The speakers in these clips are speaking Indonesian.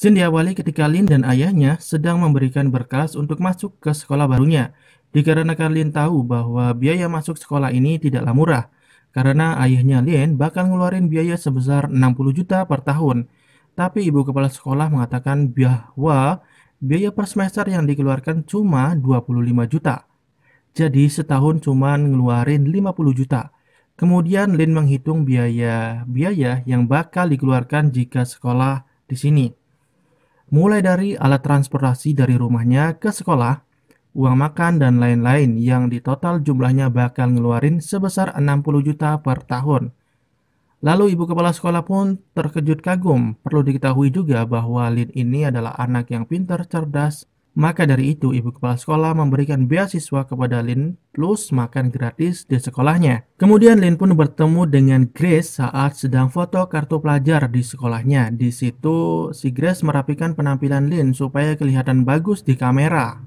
Scene diawali ketika Lin dan ayahnya sedang memberikan berkas untuk masuk ke sekolah barunya. Dikarenakan Lin tahu bahwa biaya masuk sekolah ini tidaklah murah, karena ayahnya Lin bakal ngeluarin biaya sebesar 60 juta per tahun. Tapi ibu kepala sekolah mengatakan bahwa biaya per semester yang dikeluarkan cuma 25 juta. Jadi setahun cuma ngeluarin 50 juta. Kemudian Lin menghitung biaya-biaya yang bakal dikeluarkan jika sekolah di sini. Mulai dari alat transportasi dari rumahnya ke sekolah, uang makan dan lain-lain yang di total jumlahnya bakal ngeluarin sebesar 60 juta per tahun. Lalu ibu kepala sekolah pun terkejut kagum. Perlu diketahui juga bahwa Lin ini adalah anak yang pintar, cerdas. Maka dari itu ibu kepala sekolah memberikan beasiswa kepada Lin plus makan gratis di sekolahnya. Kemudian Lin pun bertemu dengan Grace saat sedang foto kartu pelajar di sekolahnya. Di situ si Grace merapikan penampilan Lin supaya kelihatan bagus di kamera.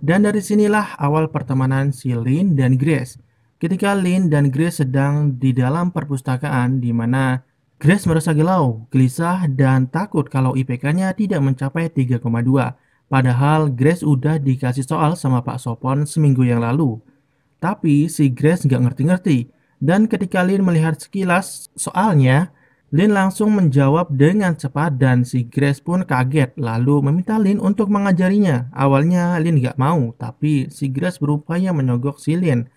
Dan dari sinilah awal pertemanan si Lin dan Grace. Ketika Lin dan Grace sedang di dalam perpustakaan di mana Grace merasa galau, gelisah, dan takut kalau IPK-nya tidak mencapai 3,2. Padahal Grace udah dikasih soal sama Pak Sopon seminggu yang lalu. Tapi si Grace nggak ngerti-ngerti. Dan ketika Lin melihat sekilas soalnya, Lin langsung menjawab dengan cepat dan si Grace pun kaget lalu meminta Lin untuk mengajarinya. Awalnya Lin nggak mau, tapi si Grace berupaya menyogok si Lin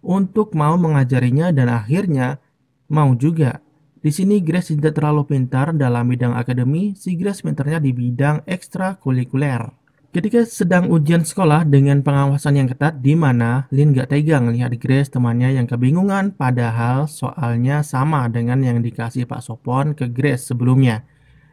untuk mau mengajarinya dan akhirnya mau juga. Di sini Grace tidak terlalu pintar dalam bidang akademi, si Grace pintarnya di bidang ekstrakurikuler. Ketika sedang ujian sekolah dengan pengawasan yang ketat di mana Lin gak tega ngelihat Grace temannya yang kebingungan padahal soalnya sama dengan yang dikasih Pak Sopon ke Grace sebelumnya.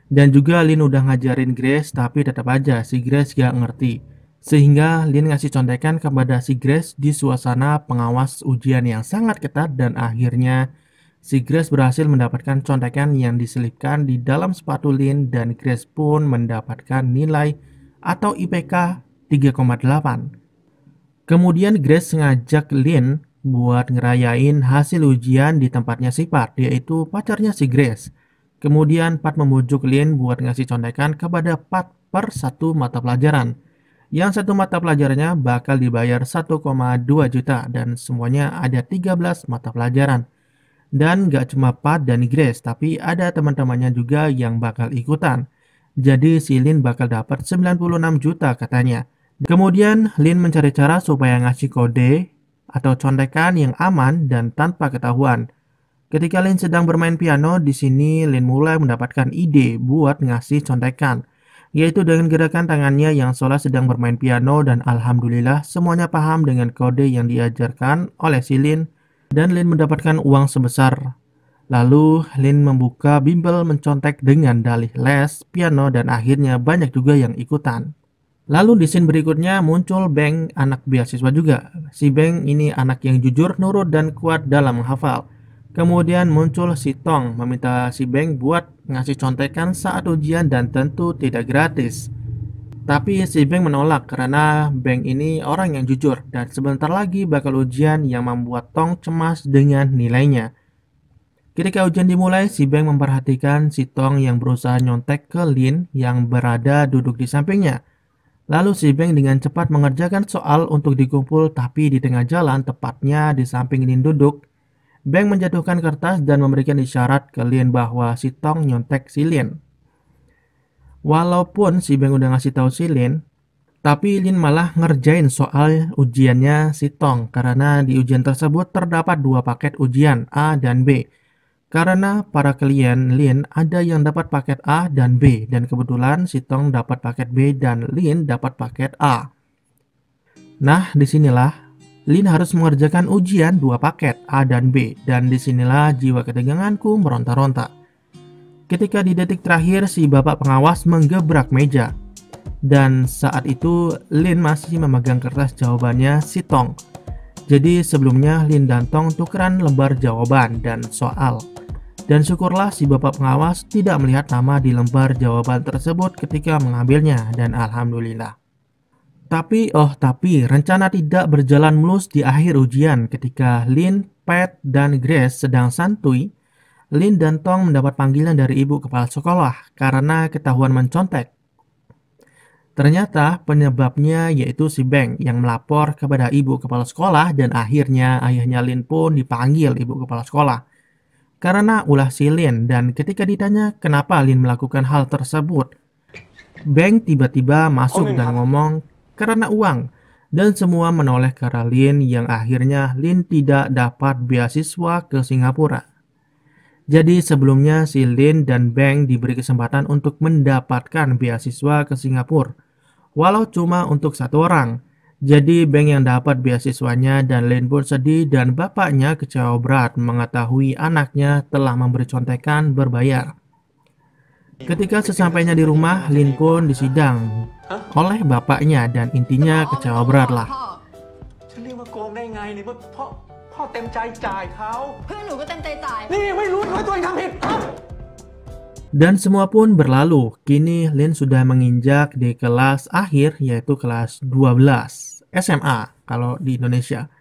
Dan juga Lin udah ngajarin Grace tapi tetap aja si Grace gak ngerti. Sehingga Lin ngasih contekan kepada si Grace di suasana pengawas ujian yang sangat ketat dan akhirnya si Grace berhasil mendapatkan contekan yang diselipkan di dalam sepatu Lin dan Grace pun mendapatkan nilai atau IPK 3,8. Kemudian Grace ngajak Lin buat ngerayain hasil ujian di tempatnya si Pat, yaitu pacarnya si Grace. Kemudian Pat membujuk Lin buat ngasih contekan kepada Pat per satu mata pelajaran. Yang satu mata pelajarannya bakal dibayar 1,2 juta dan semuanya ada 13 mata pelajaran. Dan gak cuma Pat dan Grace, tapi ada teman-temannya juga yang bakal ikutan. Jadi si Lin bakal dapat 96 juta katanya. Kemudian Lin mencari cara supaya ngasih kode atau contekan yang aman dan tanpa ketahuan. Ketika Lin sedang bermain piano, di sini Lin mulai mendapatkan ide buat ngasih contekan, yaitu dengan gerakan tangannya yang seolah sedang bermain piano dan alhamdulillah semuanya paham dengan kode yang diajarkan oleh si Lin dan Lin mendapatkan uang sebesar. Lalu Lin membuka bimbel mencontek dengan dalih les, piano, dan akhirnya banyak juga yang ikutan. Lalu di scene berikutnya muncul Beng, anak beasiswa juga. Si Beng ini anak yang jujur, nurut, dan kuat dalam menghafal. Kemudian muncul si Tong meminta si Beng buat ngasih contekan saat ujian dan tentu tidak gratis. Tapi si Beng menolak karena Beng ini orang yang jujur dan sebentar lagi bakal ujian yang membuat Tong cemas dengan nilainya. Ketika ujian dimulai, si Beng memperhatikan si Tong yang berusaha nyontek ke Lin yang berada duduk di sampingnya. Lalu si Beng dengan cepat mengerjakan soal untuk dikumpul, tapi di tengah jalan, tepatnya di samping Lin duduk, Beng menjatuhkan kertas dan memberikan isyarat ke Lin bahwa si Tong nyontek si Lin. Walaupun si Beng udah ngasih tahu si Lin, tapi Lin malah ngerjain soal ujiannya si Tong karena di ujian tersebut terdapat dua paket ujian A dan B. Karena para klien Lin ada yang dapat paket A dan B dan kebetulan si Tong dapat paket B dan Lin dapat paket A. Nah, disinilah Lin harus mengerjakan ujian dua paket A dan B dan disinilah jiwa keteganganku meronta-ronta. Ketika di detik terakhir si bapak pengawas menggebrak meja dan saat itu Lin masih memegang kertas jawabannya si Tong. Jadi sebelumnya Lin dan Tong tukeran lembar jawaban dan soal. Dan syukurlah si bapak pengawas tidak melihat nama di lembar jawaban tersebut ketika mengambilnya dan alhamdulillah. Tapi rencana tidak berjalan mulus di akhir ujian ketika Lin, Pat, dan Grace sedang santuy. Lin dan Tong mendapat panggilan dari ibu kepala sekolah karena ketahuan mencontek. Ternyata penyebabnya yaitu si Beng yang melapor kepada ibu kepala sekolah dan akhirnya ayahnya Lin pun dipanggil ibu kepala sekolah. Karena ulah si Lin dan ketika ditanya kenapa Lin melakukan hal tersebut, Beng tiba-tiba masuk dan ngomong karena uang. Dan semua menoleh ke arah Lin yang akhirnya Lin tidak dapat beasiswa ke Singapura. Jadi sebelumnya si Lin dan Beng diberi kesempatan untuk mendapatkan beasiswa ke Singapura. Walau cuma untuk satu orang. Jadi Beng yang dapat beasiswanya dan Lin pun sedih dan bapaknya kecewa berat mengetahui anaknya telah memberi contekan berbayar. Ketika sesampainya di rumah, Lin pun disidang oleh bapaknya dan intinya kecewa berat lah. ฉันเรียกว่าโกงได้ไงนี่พ่อเต็มใจจ่ายเขา เพื่อนหนูก็เต็มใจจ่าย นี่ไม่รู้ว่าตัวเองทำผิด Dan semua pun berlalu. Kini Lin sudah menginjak di kelas akhir yaitu kelas 12 SMA kalau di Indonesia.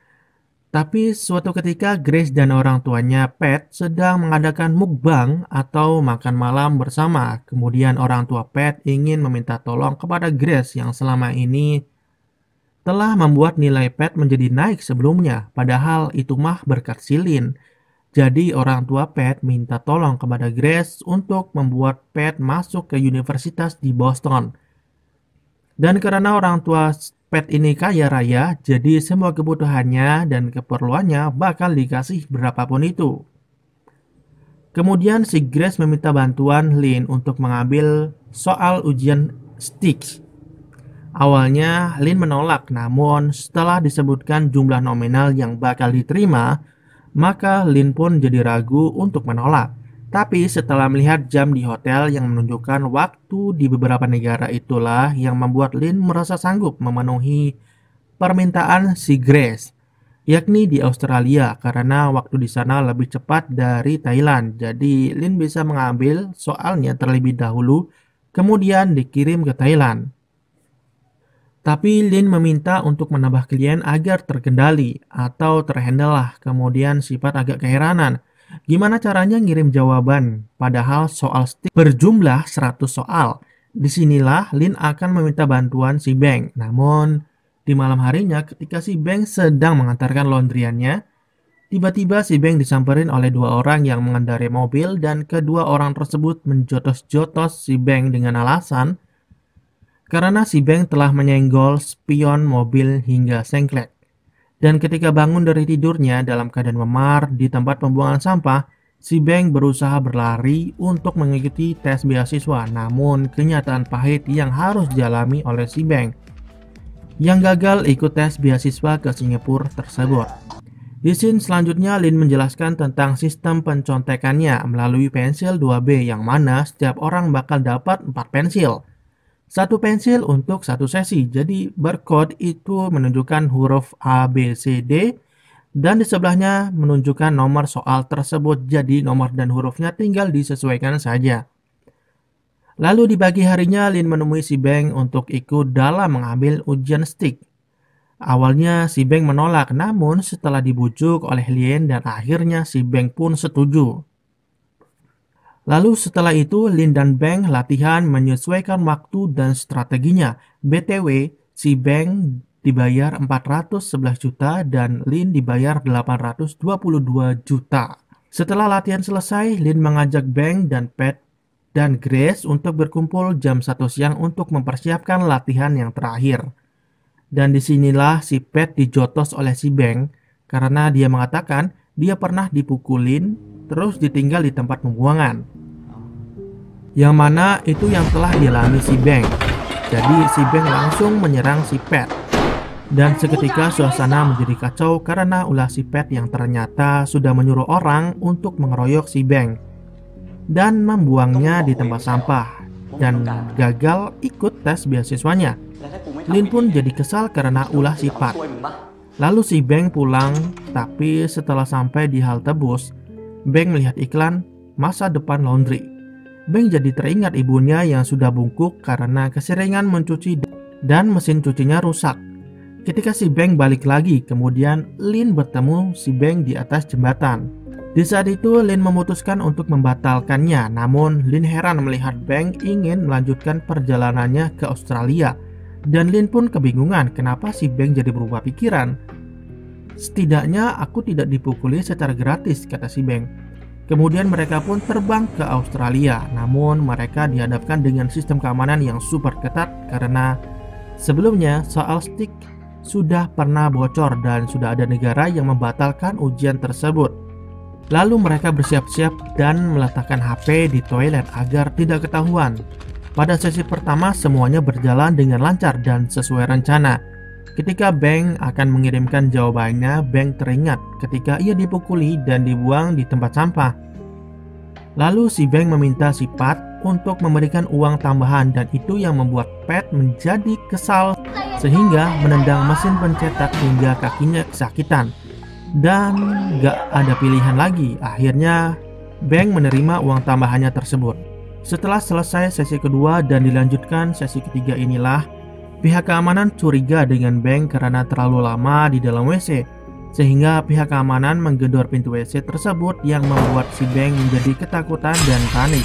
Tapi suatu ketika Grace dan orang tuanya Pat sedang mengadakan mukbang atau makan malam bersama. Kemudian orang tua Pat ingin meminta tolong kepada Grace yang selama ini telah membuat nilai Pat menjadi naik sebelumnya. Padahal itu mah berkat si Lin. Jadi orang tua Pat minta tolong kepada Grace untuk membuat Pat masuk ke universitas di Boston. Dan karena orang tua Pat ini kaya raya, jadi semua kebutuhannya dan keperluannya bakal dikasih berapapun itu. Kemudian si Grace meminta bantuan Lin untuk mengambil soal ujian STIX. Awalnya Lin menolak, namun setelah disebutkan jumlah nominal yang bakal diterima, maka Lin pun jadi ragu untuk menolak. Tapi setelah melihat jam di hotel yang menunjukkan waktu di beberapa negara itulah yang membuat Lin merasa sanggup memenuhi permintaan si Grace, yakni di Australia karena waktu di sana lebih cepat dari Thailand. Jadi Lin bisa mengambil soalnya terlebih dahulu, kemudian dikirim ke Thailand. Tapi Lin meminta untuk menambah klien agar terkendali atau terhandle lah. Kemudian sifat agak keheranan. Gimana caranya ngirim jawaban? Padahal soal STIX berjumlah 100 soal. Disinilah Lin akan meminta bantuan si Beng. Namun di malam harinya ketika si Beng sedang mengantarkan laundryannya, tiba-tiba si Beng disamperin oleh dua orang yang mengendarai mobil dan kedua orang tersebut menjotos-jotos si Beng dengan alasan karena si Beng telah menyenggol spion mobil hingga sengklek. Dan ketika bangun dari tidurnya dalam keadaan memar di tempat pembuangan sampah, si Beng berusaha berlari untuk mengikuti tes beasiswa. Namun kenyataan pahit yang harus dialami oleh si Beng yang gagal ikut tes beasiswa ke Singapura tersebut. Di scene selanjutnya Lin menjelaskan tentang sistem pencontekannya melalui pensil 2B yang mana setiap orang bakal dapat 4 pensil. Satu pensil untuk satu sesi, jadi barcode itu menunjukkan huruf A, B, C, D, dan di sebelahnya menunjukkan nomor soal tersebut, jadi nomor dan hurufnya tinggal disesuaikan saja. Lalu di pagi harinya, Lin menemui si Beng untuk ikut dalam mengambil ujian STIX. Awalnya si Beng menolak, namun setelah dibujuk oleh Lin dan akhirnya si Beng pun setuju. Lalu setelah itu Lin dan Beng latihan menyesuaikan waktu dan strateginya. BTW, si Beng dibayar 411 juta dan Lin dibayar 822 juta. Setelah latihan selesai, Lin mengajak Beng dan Pat dan Grace untuk berkumpul jam 1 siang untuk mempersiapkan latihan yang terakhir. Dan disinilah si Pat dijotos oleh si Beng karena dia mengatakan dia pernah dipukulin terus ditinggal di tempat pembuangan. Yang mana itu yang telah dialami si Beng. Jadi si Beng langsung menyerang si Pat. Dan seketika suasana menjadi kacau karena ulah si Pat yang ternyata sudah menyuruh orang untuk mengeroyok si Beng dan membuangnya di tempat sampah dan gagal ikut tes beasiswanya. Lin pun jadi kesal karena ulah si Pat. Lalu si Beng pulang, tapi setelah sampai di halte bus, Beng melihat iklan masa depan laundry. Beng jadi teringat ibunya yang sudah bungkuk karena keseringan mencuci dan mesin cucinya rusak. Ketika si Beng balik lagi, kemudian Lin bertemu si Beng di atas jembatan. Di saat itu Lin memutuskan untuk membatalkannya, namun Lin heran melihat Beng ingin melanjutkan perjalanannya ke Australia. Dan Lin pun kebingungan kenapa si Beng jadi berubah pikiran. Setidaknya aku tidak dipukuli secara gratis, kata si Beng. Kemudian mereka pun terbang ke Australia, namun mereka dihadapkan dengan sistem keamanan yang super ketat karena sebelumnya soal stick sudah pernah bocor dan sudah ada negara yang membatalkan ujian tersebut. Lalu mereka bersiap-siap dan meletakkan HP di toilet agar tidak ketahuan. Pada sesi pertama semuanya berjalan dengan lancar dan sesuai rencana. Ketika Beng akan mengirimkan jawabannya, Beng teringat ketika ia dipukuli dan dibuang di tempat sampah. Lalu si Beng meminta si Pat untuk memberikan uang tambahan dan itu yang membuat Pat menjadi kesal sehingga menendang mesin pencetak hingga kakinya kesakitan. Dan gak ada pilihan lagi, akhirnya Beng menerima uang tambahannya tersebut. Setelah selesai sesi kedua dan dilanjutkan sesi ketiga inilah pihak keamanan curiga dengan Beng karena terlalu lama di dalam WC, sehingga pihak keamanan menggedor pintu WC tersebut yang membuat si Beng menjadi ketakutan dan panik.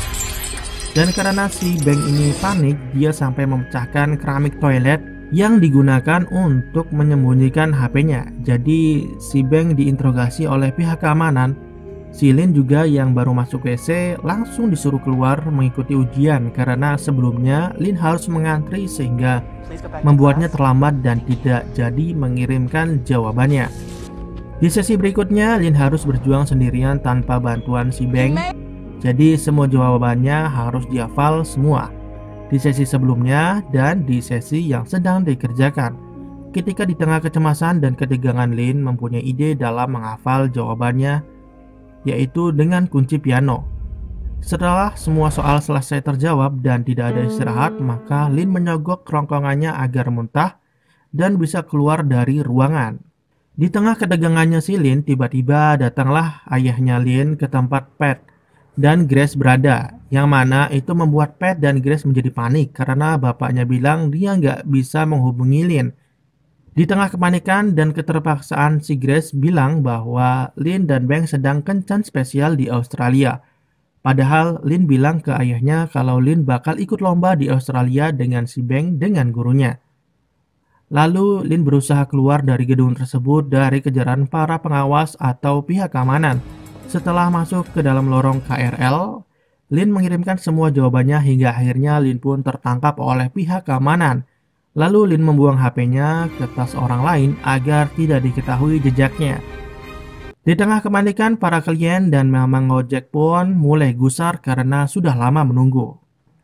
Dan karena si Beng ini panik, dia sampai memecahkan keramik toilet yang digunakan untuk menyembunyikan HP-nya. Jadi si Beng diinterogasi oleh pihak keamanan. Si Lin juga yang baru masuk WC langsung disuruh keluar mengikuti ujian karena sebelumnya Lin harus mengantri sehingga membuatnya terlambat dan tidak jadi mengirimkan jawabannya. Di sesi berikutnya Lin harus berjuang sendirian tanpa bantuan si Beng. Jadi semua jawabannya harus dihafal semua di sesi sebelumnya dan di sesi yang sedang dikerjakan. Ketika di tengah kecemasan dan ketegangan, Lin mempunyai ide dalam menghafal jawabannya, yaitu dengan kunci piano. Setelah semua soal selesai terjawab dan tidak ada istirahat, maka Lin menyogok kerongkongannya agar muntah dan bisa keluar dari ruangan. Di tengah ketegangannya si Lin, tiba-tiba datanglah ayahnya Lin ke tempat Pat dan Grace berada, yang mana itu membuat Pat dan Grace menjadi panik karena bapaknya bilang dia nggak bisa menghubungi Lin. Di tengah kepanikan dan keterpaksaan, si Grace bilang bahwa Lin dan Beng sedang kencan spesial di Australia. Padahal Lin bilang ke ayahnya kalau Lin bakal ikut lomba di Australia dengan si Beng dengan gurunya. Lalu Lin berusaha keluar dari gedung tersebut dari kejaran para pengawas atau pihak keamanan. Setelah masuk ke dalam lorong KRL, Lin mengirimkan semua jawabannya hingga akhirnya Lin pun tertangkap oleh pihak keamanan. Lalu Lin membuang HP-nya ke tas orang lain agar tidak diketahui jejaknya. Di tengah kepanikan, para klien dan memang Gojek pun mulai gusar karena sudah lama menunggu.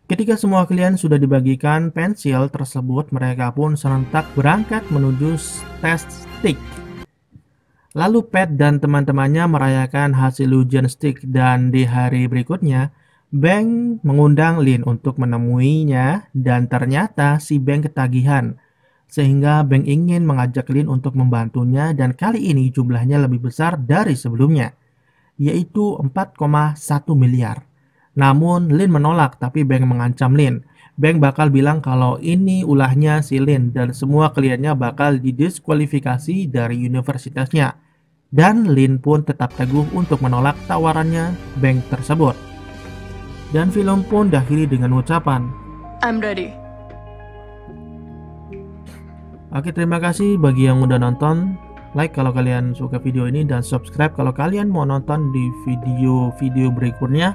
Ketika semua klien sudah dibagikan pensil tersebut, mereka pun serentak berangkat menuju tes stick. Lalu Pat dan teman-temannya merayakan hasil ujian stick dan di hari berikutnya, Beng mengundang Lin untuk menemuinya dan ternyata si Beng ketagihan. Sehingga Beng ingin mengajak Lin untuk membantunya dan kali ini jumlahnya lebih besar dari sebelumnya, yaitu 4,1 miliar. Namun Lin menolak, tapi Beng mengancam Lin. Beng bakal bilang kalau ini ulahnya si Lin dan semua kliennya bakal didiskualifikasi dari universitasnya. Dan Lin pun tetap teguh untuk menolak tawarannya Beng tersebut. Dan film pun diakhiri dengan ucapan, I'm ready. Oke, terima kasih bagi yang udah nonton. Like kalau kalian suka video ini dan subscribe kalau kalian mau nonton di video-video berikutnya.